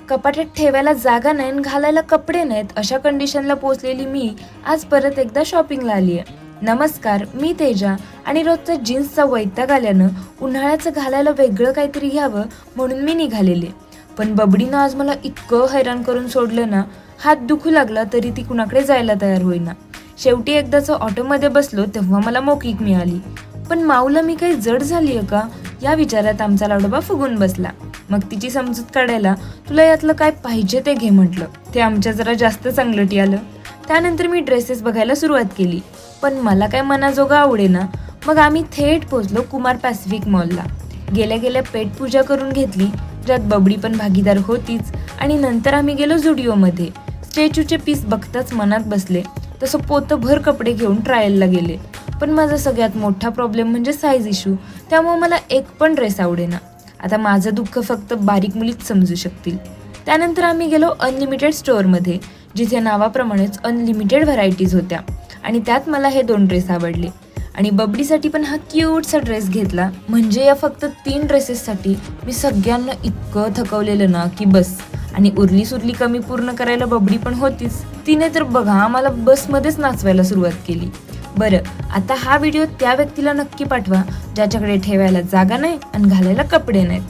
कपाटात ठेवायला जागा नाही आणि घालायला कपडे नाहीत अशा कंडिशनला पोहोचलेली मी आज परत एकदा शॉपिंगला आली आहे. नमस्कार, मी तेजा आणि रोजचा जीन्सचा वैताग आल्यानं उन्हाळ्याचं घालायला वेगळं काहीतरी घ्यावं म्हणून मी निघालेले. पण बबडीनं आज मला इतकं हैराण करून सोडलं ना, हात दुखू लागला तरी ती कुणाकडे जायला तयार होईना. शेवटी एकदाचं ऑटोमध्ये बसलो तेव्हा मला मोकळीक मिळाली. पण माऊला मी काही जड झाली आहे का या विचारात आमचा लाडोबा फुगून बसला. मग तिची समजूत काढायला तुला यातलं काय पाहिजे ते घे म्हटलं. ते आमच्या जरा जास्त चांगलटी आलं. त्यानंतर मी ड्रेसेस बघायला सुरुवात केली, पण मला काय मनाजोगा आवडेना. मग आम्ही थेट पोचलो कुमार पॅसिफिक मॉलला. गेल्या गेल्या पेटपूजा करून घेतली, ज्यात बबडी पण भागीदार होतीच. आणि नंतर आम्ही गेलो झुडिओमध्ये. स्टॅच्यूचे पीस बघताच मनात बसले, तसं पोतभर कपडे घेऊन ट्रायलला गेले. पण माझा सगळ्यात मोठा प्रॉब्लेम म्हणजे साईज इश्यू. त्यामुळे मला एक पण ड्रेस आवडेना. आता माझं दुःख फक्त बारीक मुलीच समजू शकतील. त्यानंतर आम्ही गेलो अनलिमिटेड स्टोअरमध्ये, जिथे नावाप्रमाणेच अनलिमिटेड व्हरायटीज होत्या. आणि त्यात मला हे 2 ड्रेस आवडले. आणि बबडीसाठी पण हा क्यूटसा ड्रेस घेतला. म्हणजे या फक्त 3 ड्रेसेससाठी मी सगळ्यांना इतकं थकवलेलं ना की बस. आणि उरली सुरली कमी पूर्ण करायला बबडी पण होतीच. तिने तर बघा आम्हाला बसमध्येच नाचवायला सुरुवात केली. बरं, आता हा व्हिडिओ त्या व्यक्तीला नक्की पाठवा ज्याच्याकडे ठेवायला जागा नाही आणि घालायला कपडे नाहीत.